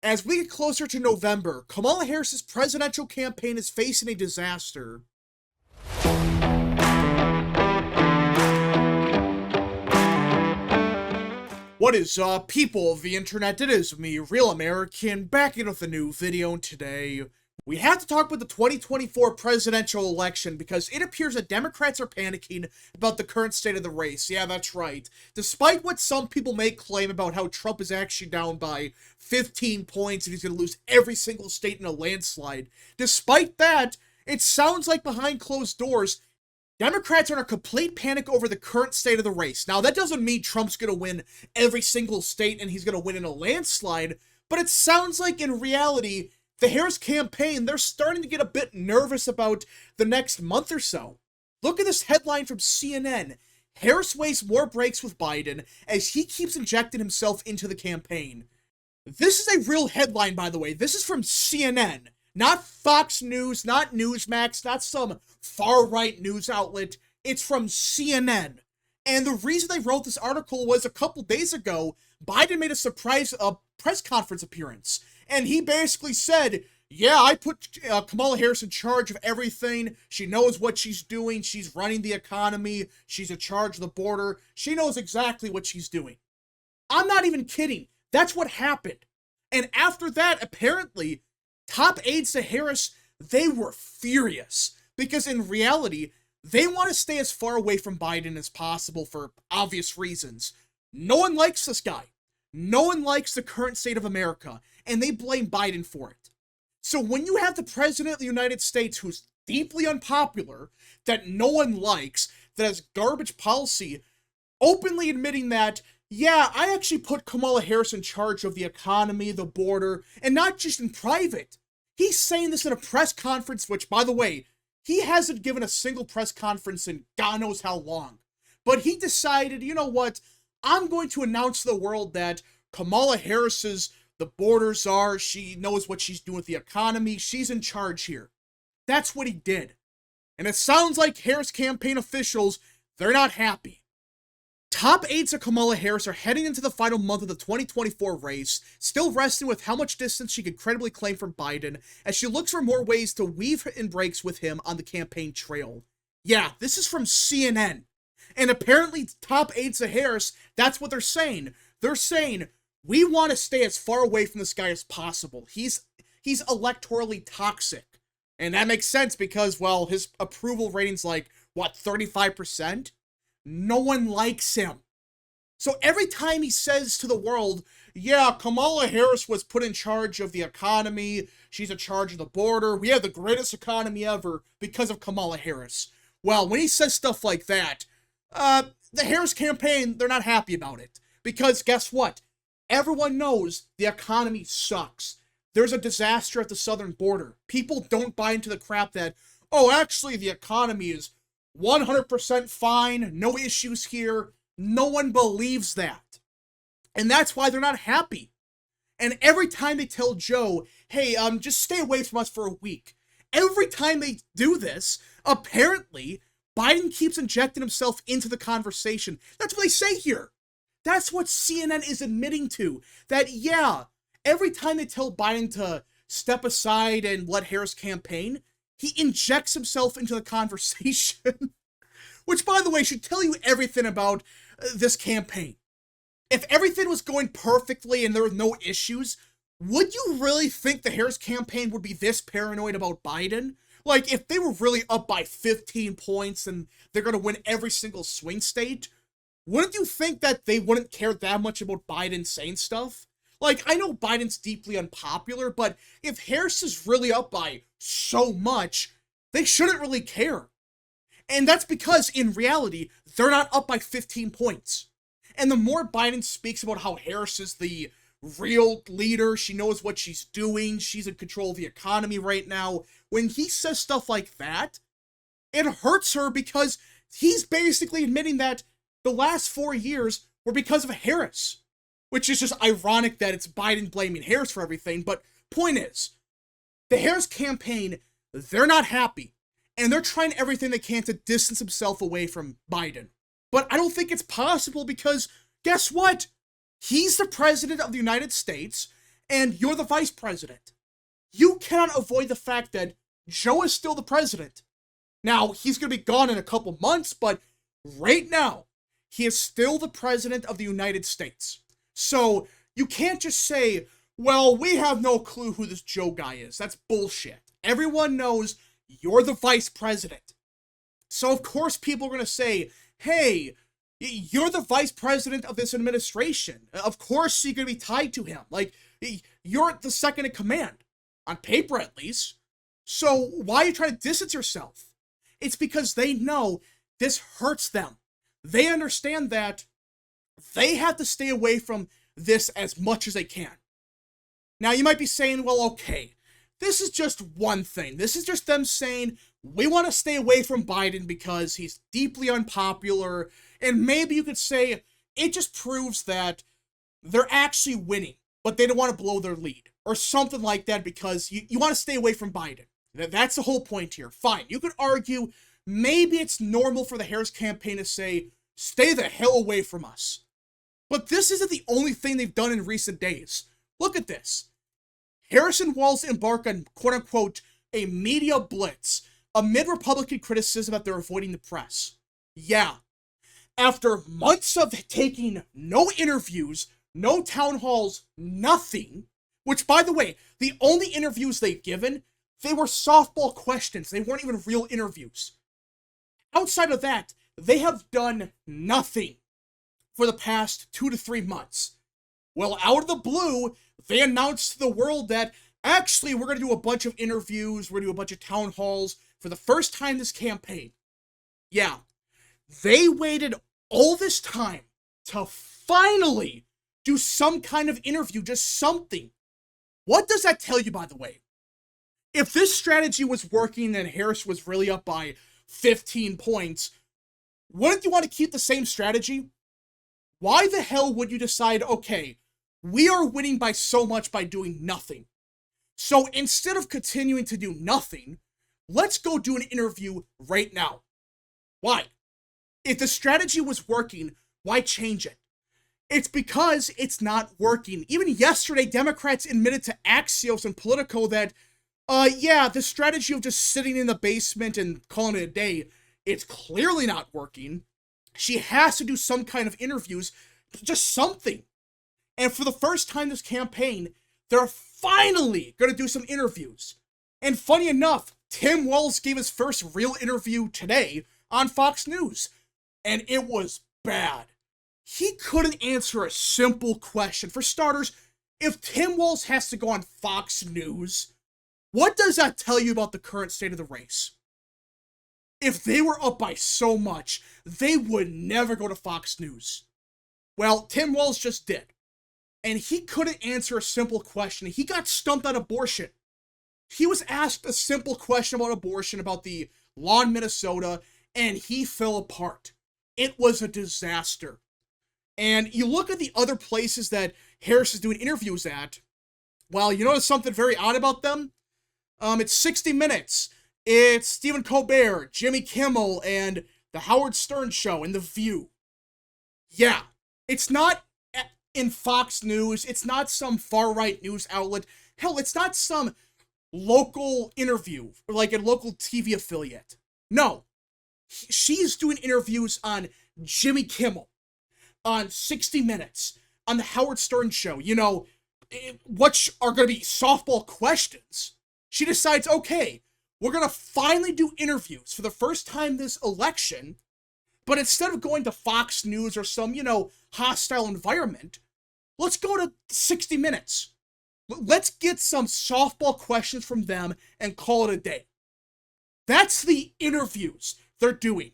As we get closer to November, Kamala Harris's presidential campaign is facing a disaster. What is up, people of the internet? It is me, Real American, back in with a new video, and today we have to talk about the 2024 presidential election because it appears that Democrats are panicking about the current state of the race. Yeah, that's right. Despite what some people may claim about how Trump is actually down by 15 points and he's going to lose every single state in a landslide, despite that, it sounds like behind closed doors, Democrats are in a complete panic over the current state of the race. Now, that doesn't mean Trump's going to win every single state and he's going to win in a landslide, but it sounds like in reality, the Harris campaign, they're starting to get a bit nervous about the next month or so. Look at this headline from CNN. Harris wastes more breaks with Biden as he keeps injecting himself into the campaign. This is a real headline, by the way. This is from CNN. Not Fox News, not Newsmax, not some far-right news outlet. It's from CNN. And the reason they wrote this article was a couple days ago, Biden made a surprise press conference appearance. And he basically said, yeah, I put Kamala Harris in charge of everything. She knows what she's doing. She's running the economy. She's in charge of the border. She knows exactly what she's doing. I'm not even kidding. That's what happened. And after that, apparently, top aides to Harris, they were furious because in reality, they want to stay as far away from Biden as possible for obvious reasons. No one likes this guy. No one likes the current state of America, and they blame Biden for it. So when you have the president of the United States who's deeply unpopular, that no one likes, that has garbage policy, openly admitting that, yeah, I actually put Kamala Harris in charge of the economy, the border, and not just in private. He's saying this in a press conference, which, by the way, he hasn't given a single press conference in God knows how long. But he decided, you know what, I'm going to announce to the world that Kamala Harris's, the borders are, she knows what she's doing with the economy, she's in charge here. That's what he did. And it sounds like Harris campaign officials, they're not happy. Top aides of Kamala Harris are heading into the final month of the 2024 race, still wrestling with how much distance she could credibly claim from Biden, as she looks for more ways to weave in breaks with him on the campaign trail. Yeah, this is from CNN. And apparently, top aides of Harris, that's what they're saying. They're saying, we want to stay as far away from this guy as possible. He's electorally toxic. And that makes sense because, well, his approval rating's like, what, 35%? No one likes him. So every time he says to the world, yeah, Kamala Harris was put in charge of the economy, she's in charge of the border, we have the greatest economy ever because of Kamala Harris. Well, when he says stuff like that, the Harris campaign, they're not happy about it. Because guess what? Everyone knows the economy sucks. There's a disaster at the southern border. People don't buy into the crap that, oh, actually the economy is 100% fine, no issues here. No one believes that. And that's why they're not happy. And every time they tell Joe, hey, just stay away from us for a week. Every time they do this, apparently, Biden keeps injecting himself into the conversation. That's what they say here. That's what CNN is admitting to. That, yeah, every time they tell Biden to step aside and let Harris campaign, he injects himself into the conversation. Which, by the way, should tell you everything about this campaign. If everything was going perfectly and there were no issues, would you really think the Harris campaign would be this paranoid about Biden? Like, if they were really up by 15 points and they're going to win every single swing state, wouldn't you think that they wouldn't care that much about Biden saying stuff? Like, I know Biden's deeply unpopular, but if Harris is really up by so much, they shouldn't really care. And that's because, in reality, they're not up by 15 points. And the more Biden speaks about how Harris is the real leader, she knows what she's doing, she's in control of the economy right now, when he says stuff like that, it hurts her because he's basically admitting that the last 4 years were because of Harris. Which is just ironic that it's Biden blaming Harris for everything, but point is, the Harris campaign, they're not happy, and they're trying everything they can to distance himself away from Biden. But I don't think it's possible because, guess what? He's the president of the United States, and you're the vice president. You cannot avoid the fact that Joe is still the president. Now, he's going to be gone in a couple months, but right now, he is still the president of the United States. So, you can't just say, well, we have no clue who this Joe guy is. That's bullshit. Everyone knows you're the vice president. So, of course, people are going to say, hey, you're the vice president of this administration. Of course, you're going to be tied to him. Like, you're the second in command. On paper, at least. So, why are you trying to distance yourself? It's because they know this hurts them. They understand that they have to stay away from this as much as they can. Now, you might be saying, well, okay, this is just one thing. This is just them saying, we want to stay away from Biden because he's deeply unpopular, and maybe you could say it just proves that they're actually winning, but they don't want to blow their lead, or something like that, because you want to stay away from Biden. That's the whole point here. Fine, you could argue maybe it's normal for the Harris campaign to say, stay the hell away from us. But this isn't the only thing they've done in recent days. Look at this. Harris and Walz embark on, quote-unquote, a media blitz amid Republican criticism that they're avoiding the press. Yeah. After months of taking no interviews, no town halls, nothing, which, by the way, the only interviews they've given, they were softball questions. They weren't even real interviews. Outside of that, they have done nothing for the past 2 to 3 months. Well, out of the blue, they announced to the world that, actually, we're going to do a bunch of interviews, we're going to do a bunch of town halls for the first time this campaign. Yeah, they waited all this time to finally do some kind of interview, just something. What does that tell you, by the way? If this strategy was working and Harris was really up by 15 points, wouldn't you want to keep the same strategy? Why the hell would you decide, okay, we are winning by so much by doing nothing? So instead of continuing to do nothing, let's go do an interview right now. Why? If the strategy was working, why change it? It's because it's not working. Even yesterday, Democrats admitted to Axios and Politico that, yeah, the strategy of just sitting in the basement and calling it a day, it's clearly not working. She has to do some kind of interviews, just something. And for the first time this campaign, they're finally going to do some interviews. And funny enough, Tim Walz gave his first real interview today on Fox News. And it was bad. He couldn't answer a simple question. For starters, if Tim Walz has to go on Fox News, what does that tell you about the current state of the race? If they were up by so much, they would never go to Fox News. Well, Tim Walz just did. And he couldn't answer a simple question. He got stumped on abortion. He was asked a simple question about abortion, about the law in Minnesota, and he fell apart. It was a disaster. And you look at the other places that Harris is doing interviews at, well, you notice something very odd about them? It's 60 Minutes. It's Stephen Colbert, Jimmy Kimmel, and The Howard Stern Show, and The View. Yeah, it's not in Fox News. It's not some far-right news outlet. Hell, it's not some local interview, or like a local TV affiliate. No. She's doing interviews on Jimmy Kimmel, on 60 Minutes, on The Howard Stern Show. You know, what are going to be softball questions. She decides, okay, we're going to finally do interviews for the first time this election, but instead of going to Fox News or some, hostile environment, let's go to 60 Minutes. Let's get some softball questions from them and call it a day. That's the interviews they're doing.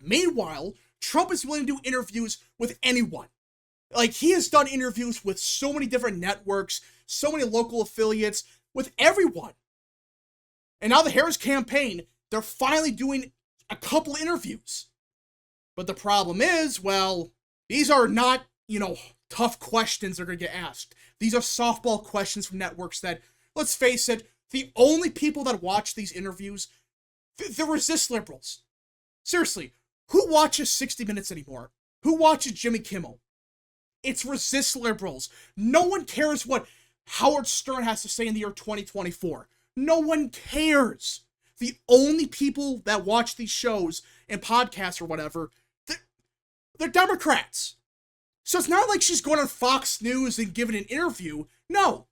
Meanwhile, Trump is willing to do interviews with anyone. Like, he has done interviews with so many different networks, so many local affiliates, with everyone. And now the Harris campaign, they're finally doing a couple interviews. But the problem is, well, these are not, tough questions they're going to get asked. These are softball questions from networks that, let's face it, the only people that watch these interviews, they're resist liberals. Seriously, who watches 60 Minutes anymore? Who watches Jimmy Kimmel? It's resist liberals. No one cares what Howard Stern has to say in the year 2024. No one cares. The only people that watch these shows and podcasts or whatever, they're Democrats. So it's not like she's going on Fox News and giving an interview. No.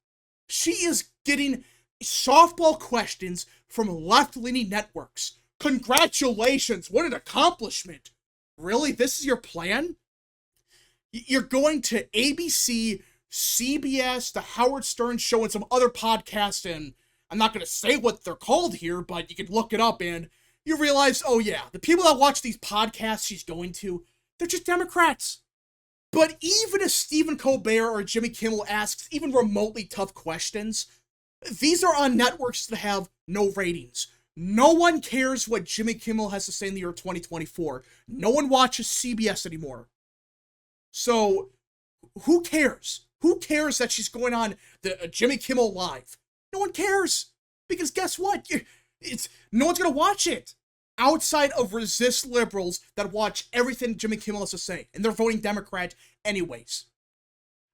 She is getting softball questions from left-leaning networks. Congratulations, what an accomplishment. Really? This is your plan? You're going to ABC, CBS, the Howard Stern Show, and some other podcasts, and I'm not going to say what they're called here, but you can look it up, and you realize, oh yeah, the people that watch these podcasts she's going to, they're just Democrats. But even if Stephen Colbert or Jimmy Kimmel asks even remotely tough questions, these are on networks that have no ratings. No one cares what Jimmy Kimmel has to say in the year 2024. No one watches CBS anymore. So, who cares? Who cares that she's going on the Jimmy Kimmel Live? No one cares. Because guess what? No one's going to watch it. Outside of resist liberals that watch everything Jimmy Kimmel has to say. And they're voting Democrat anyways.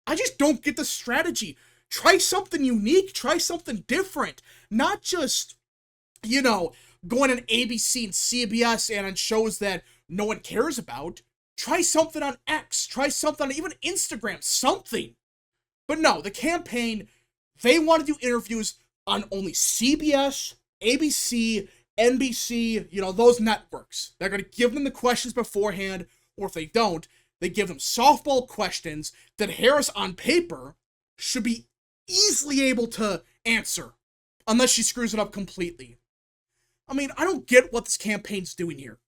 I just don't get the strategy. Try something unique. Try something different. Not just, going on ABC and CBS and on shows that no one cares about. Try something on X. Try something on even Instagram. Something. But no, the campaign, they want to do interviews on only CBS, ABC, NBC, those networks. They're going to give them the questions beforehand, or if they don't, they give them softball questions that Harris on paper should be easily able to answer, unless she screws it up completely. I mean, I don't get what this campaign's doing here.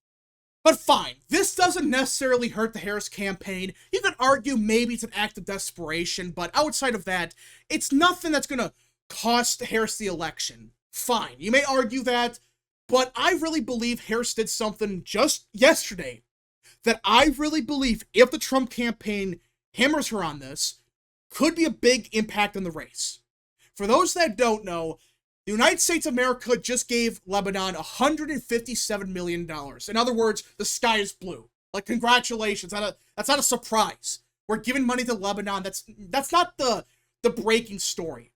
But fine, this doesn't necessarily hurt the Harris campaign. You could argue maybe it's an act of desperation, but outside of that, it's nothing that's going to cost Harris the election. Fine, you may argue that, but I really believe Harris did something just yesterday that I really believe, if the Trump campaign hammers her on this, could be a big impact on the race. For those that don't know, the United States of America just gave Lebanon $157 million. In other words, the sky is blue. Like, congratulations. That's not a surprise. We're giving money to Lebanon. That's not the breaking story.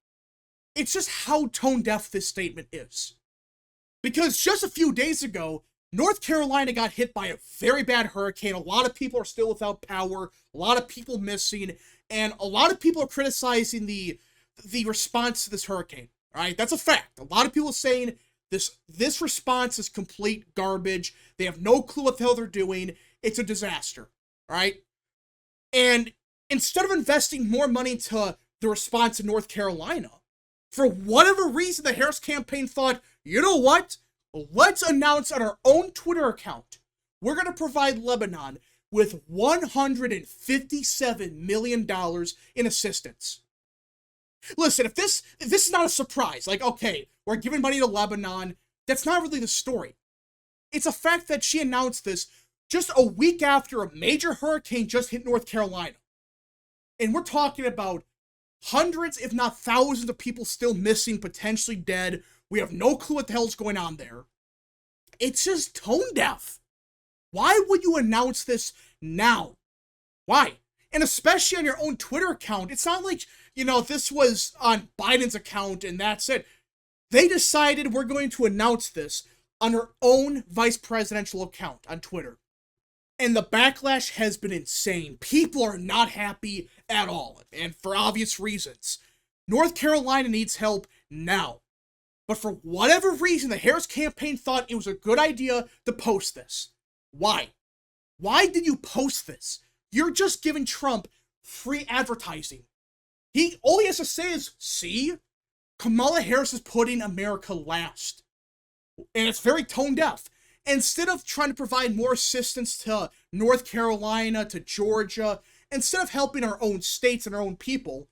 It's just how tone-deaf this statement is. Because just a few days ago, North Carolina got hit by a very bad hurricane. A lot of people are still without power. A lot of people missing. And a lot of people are criticizing the response to this hurricane. All right, that's a fact. A lot of people are saying this response is complete garbage. They have no clue what the hell they're doing. It's a disaster. All right? And instead of investing more money into the response in North Carolina, for whatever reason, the Harris campaign thought, you know what? Let's announce on our own Twitter account, we're going to provide Lebanon with $157 million in assistance. Listen, if this is not a surprise, like, okay, we're giving money to Lebanon, that's not really the story. It's a fact that she announced this just a week after a major hurricane just hit North Carolina. And we're talking about hundreds, if not thousands of people still missing, potentially dead. We have no clue what the hell's going on there. It's just tone deaf. Why would you announce this now? Why? And especially on your own Twitter account. It's not like, this was on Biden's account and that's it. They decided we're going to announce this on our own vice presidential account on Twitter. And the backlash has been insane. People are not happy at all. And for obvious reasons. North Carolina needs help now. But for whatever reason, the Harris campaign thought it was a good idea to post this. Why? Why did you post this? You're just giving Trump free advertising. All he has to say is, see, Kamala Harris is putting America last. And it's very tone deaf. Instead of trying to provide more assistance to North Carolina, to Georgia, instead of helping our own states and our own people,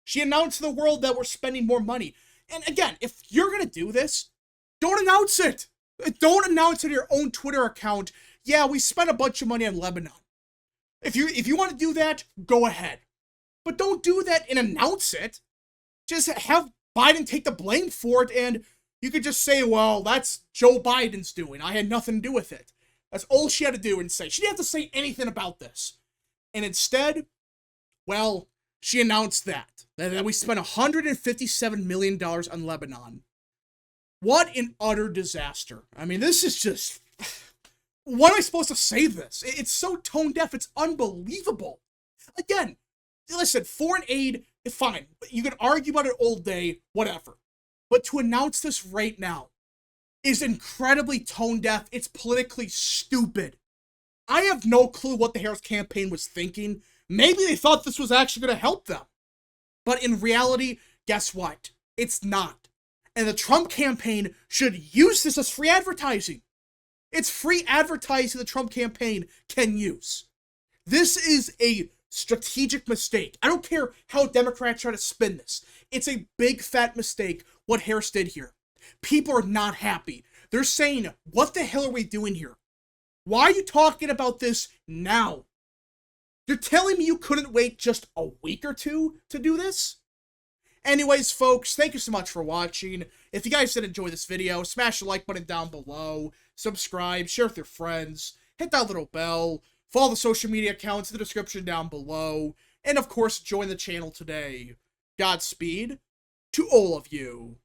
she announced to the world that we're spending more money. And again, if you're going to do this, don't announce it. Don't announce it on your own Twitter account. Yeah, we spent a bunch of money on Lebanon. If you want to do that, go ahead. But don't do that and announce it. Just have Biden take the blame for it, and you could just say, well, that's Joe Biden's doing. I had nothing to do with it. That's all she had to do and say. She didn't have to say anything about this. And instead, well, she announced that. that we spent $157 million on Lebanon. What an utter disaster. I mean, this is just... What am I supposed to say this? It's so tone deaf, it's unbelievable. Again, listen, foreign aid, fine. You can argue about it all day, whatever. But to announce this right now is incredibly tone deaf. It's politically stupid. I have no clue what the Harris campaign was thinking. Maybe they thought this was actually going to help them. But in reality, guess what? It's not. And the Trump campaign should use this as free advertising. It's free advertising the Trump campaign can use. This is a strategic mistake. I don't care how Democrats try to spin this. It's a big fat mistake what Harris did here. People are not happy. They're saying, what the hell are we doing here? Why are you talking about this now? You're telling me you couldn't wait just a week or two to do this? Anyways, folks, thank you so much for watching. If you guys did enjoy this video, smash the like button down below, subscribe, share with your friends, hit that little bell, follow the social media accounts in the description down below, and of course, join the channel today. Godspeed to all of you.